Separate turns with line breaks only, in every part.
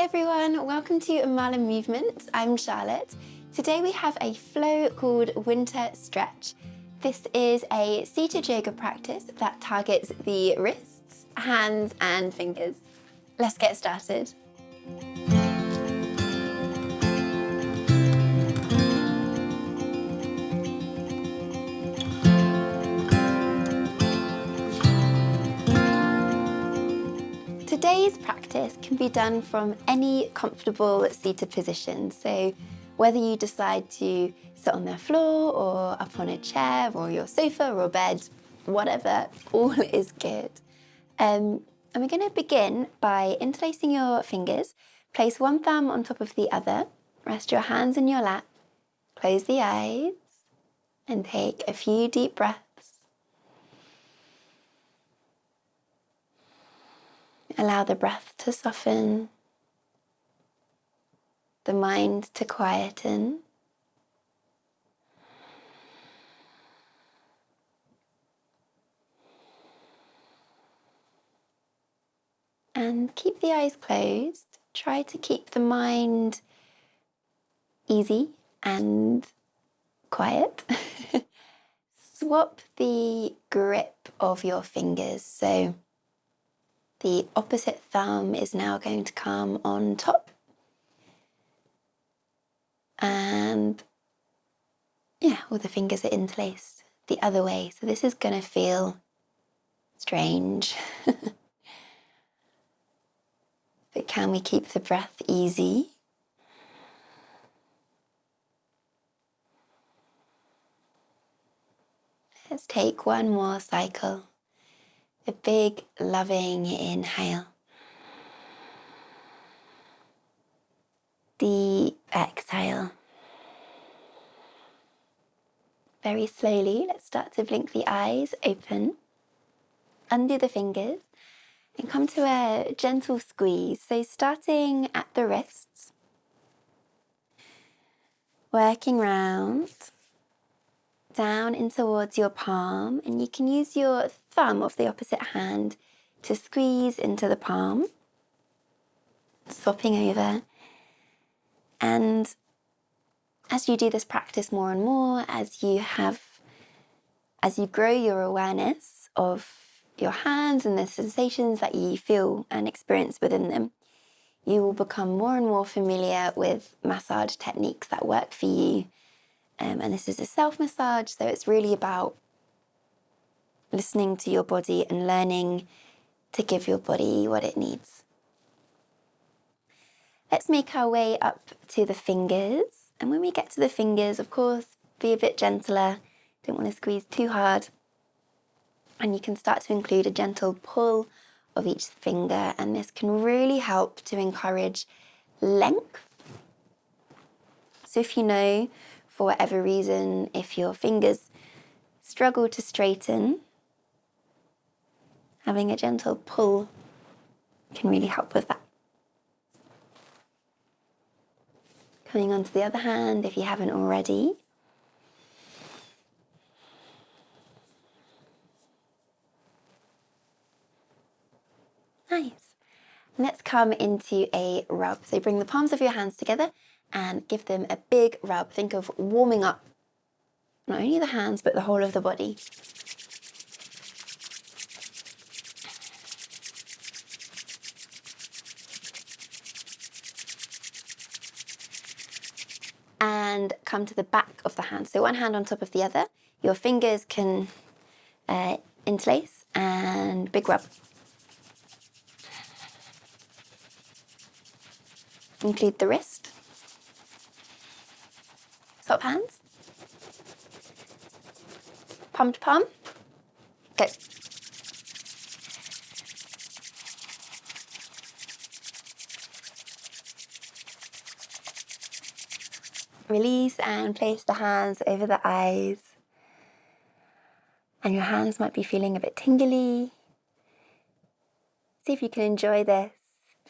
everyone, welcome to Amala Movements. I'm Charlotte. Today we have a flow called Winter Stretch. This is a seated yoga practice that targets the wrists, hands and fingers. Let's get started. Today's practice can be done from any comfortable seated position. So whether you decide to sit on the floor or up on a chair or your sofa or bed, whatever, all is good. And we're going to begin by interlacing your fingers. Place one thumb on top of the other. Rest your hands in your lap. Close the eyes and take a few deep breaths. Allow the breath to soften, the mind to quieten. And keep the eyes closed. Try to keep the mind easy and quiet. Swap the grip of your fingers. So the opposite thumb is now going to come on top. And all the fingers are interlaced the other way. So this is going to feel strange. But can we keep the breath easy? Let's take one more cycle. A big, loving inhale. Deep exhale. Very slowly, let's start to blink the eyes open. Undo the fingers and come to a gentle squeeze. So starting at the wrists, working round, down in towards your palm, and you can use your thumb of the opposite hand to squeeze into the palm, swapping over. And as you do this practice more and more, as you grow your awareness of your hands and the sensations that you feel and experience within them, you will become more and more familiar with massage techniques that work for you. And this is a self-massage, so it's really about listening to your body and learning to give your body what it needs. Let's make our way up to the fingers. And when we get to the fingers, of course, be a bit gentler. Don't want to squeeze too hard. And you can start to include a gentle pull of each finger. And this can really help to encourage length. So if you know, for whatever reason, if your fingers struggle to straighten, having a gentle pull can really help with that. Coming onto the other hand, if you haven't already. Nice. Let's come into a rub. So bring the palms of your hands together and give them a big rub. Think of warming up not only the hands, but the whole of the body. And come to the back of the hand. So one hand on top of the other. Your fingers can interlace and big rub. Include the wrist. Swap hands. Palm to palm. Go. Release and place the hands over the eyes. And your hands might be feeling a bit tingly. See if you can enjoy this.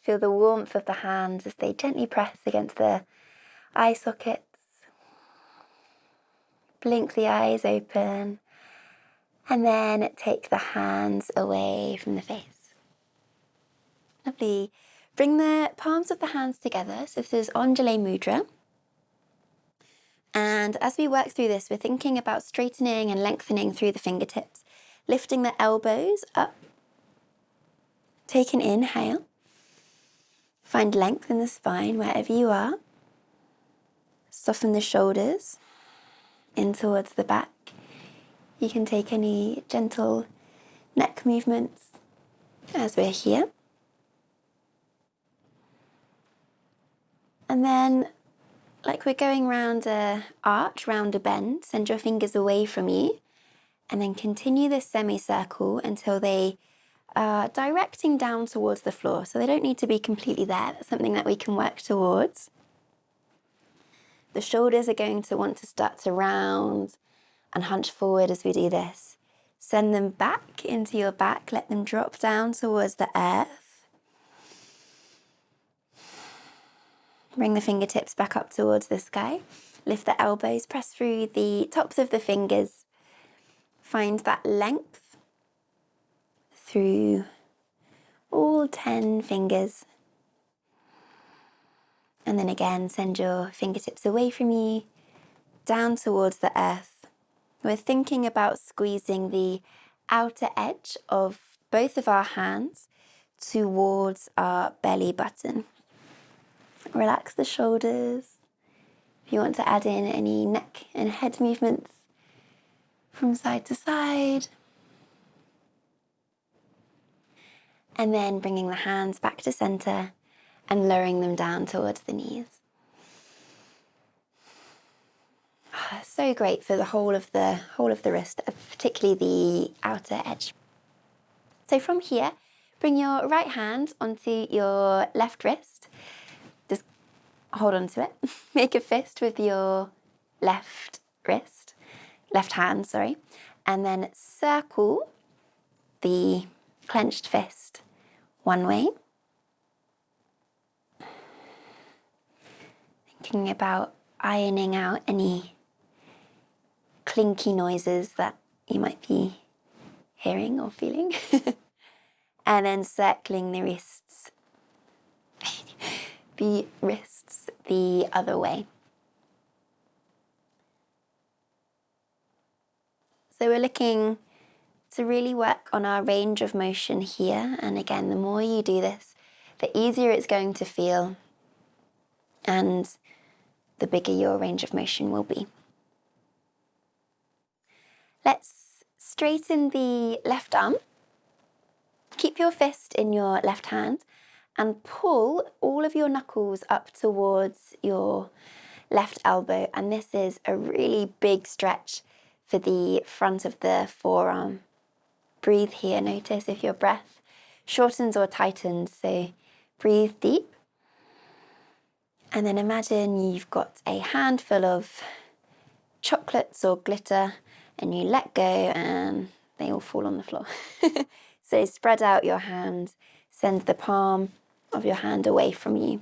Feel the warmth of the hands as they gently press against the eye sockets. Blink the eyes open. And then take the hands away from the face. Lovely Bring the palms of the hands together. So this is Anjali Mudra. And as we work through this, we're thinking about straightening and lengthening through the fingertips, lifting the elbows up. Take an inhale. Find length in the spine wherever you are. Soften the shoulders in towards the back. You can take any gentle neck movements as we're here. And then, like we're going round a arch, round a bend, send your fingers away from you, and then continue this semicircle until they are directing down towards the floor. So they don't need to be completely there. That's something that we can work towards. The shoulders are going to want to start to round and hunch forward as we do this. Send them back into your back, let them drop down towards the earth. Bring the fingertips back up towards the sky. Lift the elbows, press through the tops of the fingers. Find that length through all 10 fingers. And then again, send your fingertips away from you, down towards the earth. We're thinking about squeezing the outer edge of both of our hands towards our belly button. Relax the shoulders. If you want to add in any neck and head movements from side to side. And then bringing the hands back to center and lowering them down towards the knees. So great for the whole of the wrist, particularly the outer edge. So from here, bring your right hand onto your left wrist. Just hold on to it. Make a fist with your left hand, and then circle the clenched fist one way. Thinking about ironing out any clinky noises that you might be hearing or feeling. And then circling the wrists the other way. So we're looking to really work on our range of motion here. And again, the more you do this, the easier it's going to feel and the bigger your range of motion will be. Let's straighten the left arm. Keep your fist in your left hand and pull all of your knuckles up towards your left elbow. And this is a really big stretch for the front of the forearm. Breathe here. Notice if your breath shortens or tightens. So breathe deep. And then imagine you've got a handful of chocolates or glitter and you let go and they all fall on the floor. So spread out your hand, send the palm of your hand away from you.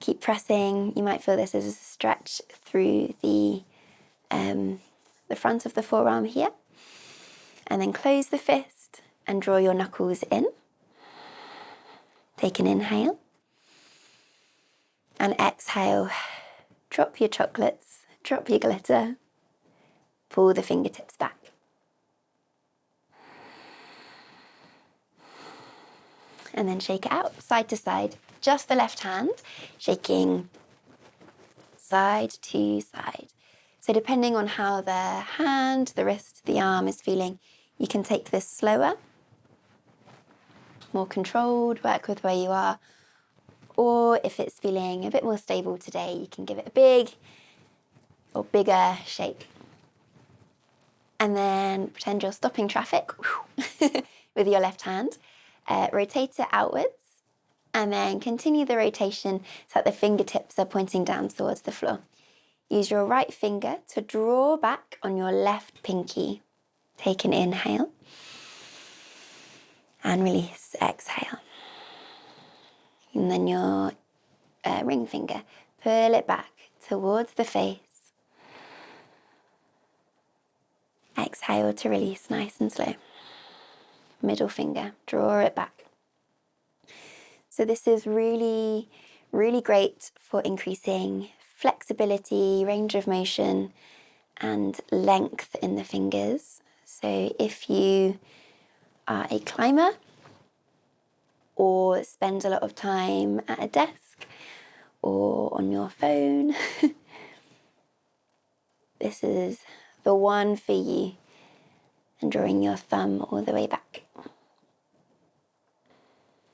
Keep pressing. You might feel this as a stretch through the front of the forearm here. And then close the fist and draw your knuckles in. Take an inhale. And exhale. Drop your chocolates, drop your glitter. Pull the fingertips back. And then shake it out, side to side. Just the left hand, shaking side to side. So depending on how the hand, the wrist, the arm is feeling, you can take this slower, more controlled, work with where you are. Or if it's feeling a bit more stable today, you can give it a big or bigger shake. And then pretend you're stopping traffic with your left hand. Rotate it outwards and then continue the rotation so that the fingertips are pointing down towards the floor. Use your right finger to draw back on your left pinky. Take an inhale and release, exhale. And then your ring finger, pull it back towards the face. Exhale to release, nice and slow. Middle finger, draw it back. So this is really, really great for increasing flexibility, range of motion, and length in the fingers. So if you are a climber or spend a lot of time at a desk or on your phone, this is the one for you. And drawing your thumb all the way back.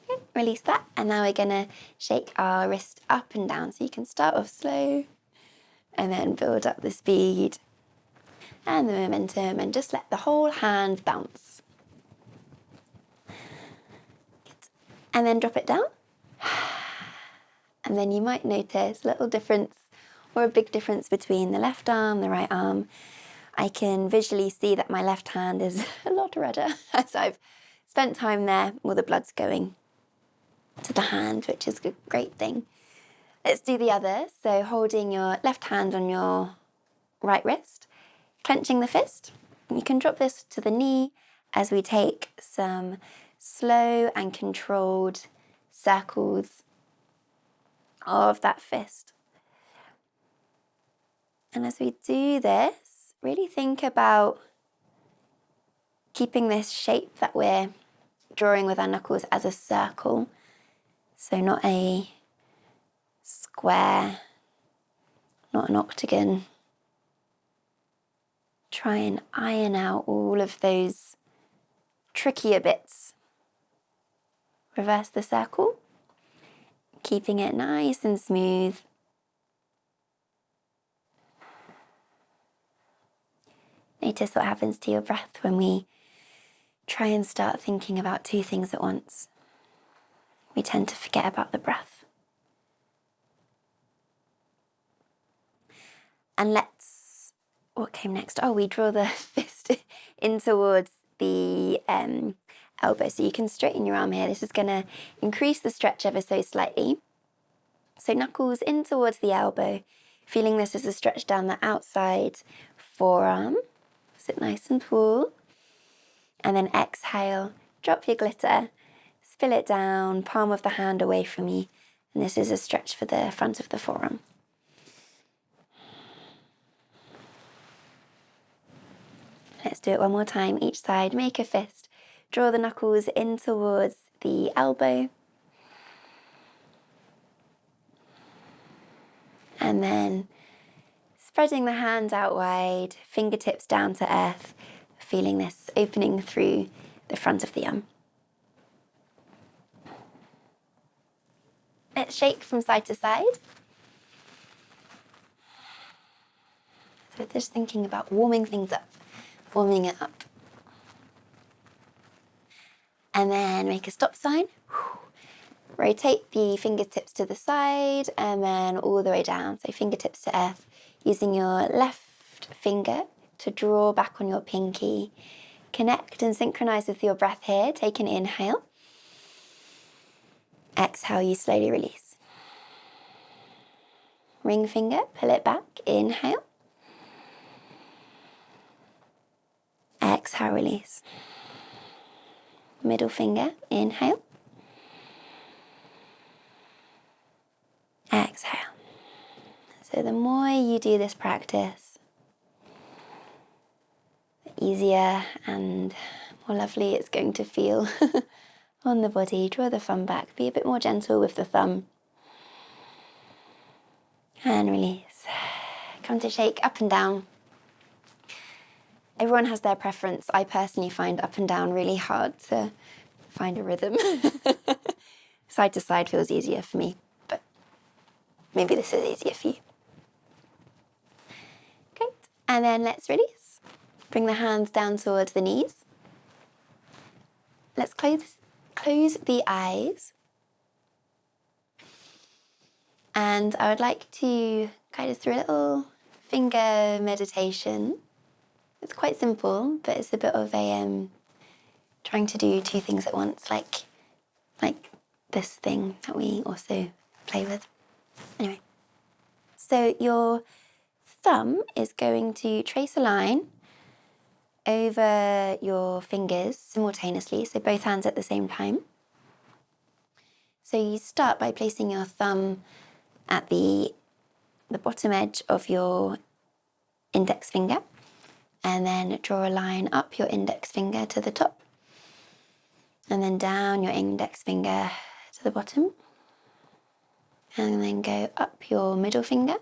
Okay, release that, and now we're gonna shake our wrist up and down. So you can start off slow and then build up the speed and the momentum and just let the whole hand bounce. Good. And then drop it down. And then you might notice a little difference or a big difference between the left arm, the right arm. I can visually see that my left hand is a lot redder as I've spent time there. All the blood's going to the hand, which is a great thing. Let's do the other. So holding your left hand on your right wrist, clenching the fist. You can drop this to the knee as we take some slow and controlled circles of that fist. And as we do this, really think about keeping this shape that we're drawing with our knuckles as a circle. So not a square, not an octagon. Try and iron out all of those trickier bits. Reverse the circle, keeping it nice and smooth. Notice what happens to your breath when we try and start thinking about two things at once. We tend to forget about the breath. And what came next? Oh, we draw the fist in towards the elbow. So you can straighten your arm here. This is going to increase the stretch ever so slightly. So knuckles in towards the elbow, feeling this as a stretch down the outside forearm. Sit nice and tall. And then exhale, drop your glitter, spill it down, palm of the hand away from you. And this is a stretch for the front of the forearm. Let's do it one more time, each side. Make a fist. Draw the knuckles in towards the elbow. And then spreading the hand out wide, fingertips down to earth, feeling this opening through the front of the arm. Let's shake from side to side. So just thinking about warming things up, warming it up. And then make a stop sign. Rotate the fingertips to the side and then all the way down. So fingertips to earth, using your left finger to draw back on your pinky. Connect and synchronize with your breath here. Take an inhale. Exhale, you slowly release. Ring finger, pull it back. Inhale. Exhale, release. Middle finger, inhale. Exhale. So the more you do this practice, the easier and more lovely it's going to feel on the body. Draw the thumb back. Be a bit more gentle with the thumb. And release. Come to shake up and down. Everyone has their preference. I personally find up and down really hard to find a rhythm. Side to side feels easier for me, but maybe this is easier for you. Great. And then let's release. Bring the hands down towards the knees. Let's close the eyes. And I would like to guide us through a little finger meditation. It's quite simple, but it's a bit of a trying to do two things at once, like this thing that we also play with. Anyway, so your thumb is going to trace a line over your fingers simultaneously, so both hands at the same time. So you start by placing your thumb at the bottom edge of your index finger, and then draw a line up your index finger to the top, and then down your index finger to the bottom, and then go up your middle finger,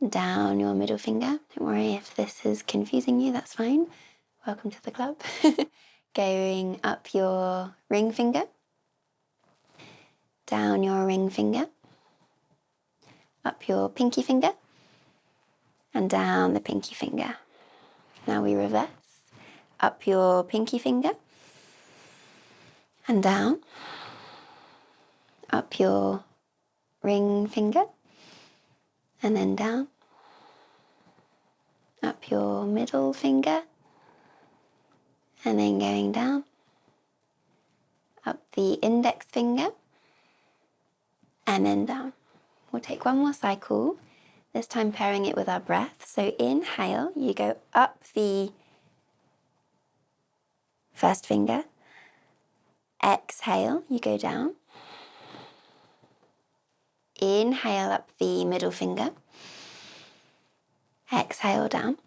down your middle finger. Don't worry if this is confusing you, that's fine. Welcome to the club. Going up your ring finger, down your ring finger, up your pinky finger, and down the pinky finger. Now we reverse. Up your pinky finger, and down. Up your ring finger, and then down. Up your middle finger, and then going down. Up the index finger, and then down. We'll take one more cycle, this time pairing it with our breath. So inhale, you go up the first finger. Exhale, you go down. Inhale up the middle finger. Exhale down.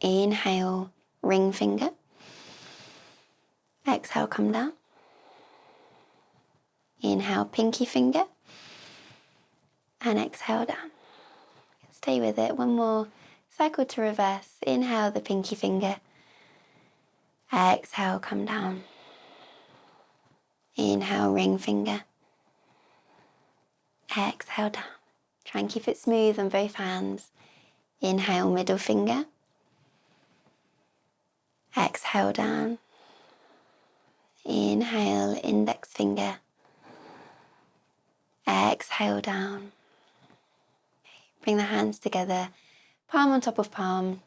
Inhale, ring finger. Exhale, come down. Inhale, pinky finger. And exhale down. Stay with it. One more cycle to reverse. Inhale the pinky finger. Exhale, come down. Inhale, ring finger. Exhale down. Try and keep it smooth on both hands. Inhale, middle finger. Exhale down. Inhale, index finger. Exhale down. Bring the hands together, palm on top of palm,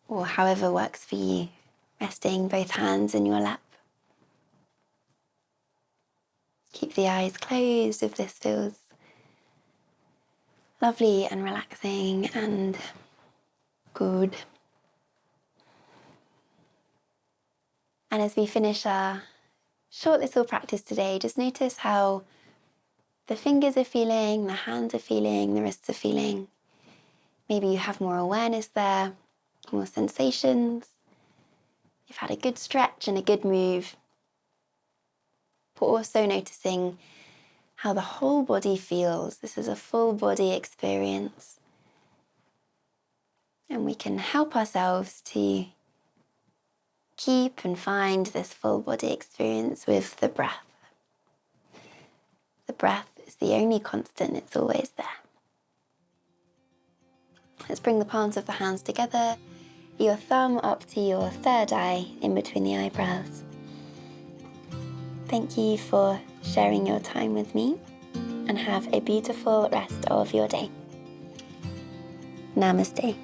or however works for you, resting both hands in your lap. Keep the eyes closed if this feels lovely and relaxing and good. And as we finish our short little practice today, just notice how the fingers are feeling, the hands are feeling, the wrists are feeling. Maybe you have more awareness there, more sensations. You've had a good stretch and a good move. But also noticing how the whole body feels. This is a full body experience. And we can help ourselves to keep and find this full body experience with the breath. The breath is the only constant, it's always there. Let's bring the palms of the hands together, your thumb up to your third eye in between the eyebrows. Thank you for sharing your time with me, and have a beautiful rest of your day. Namaste.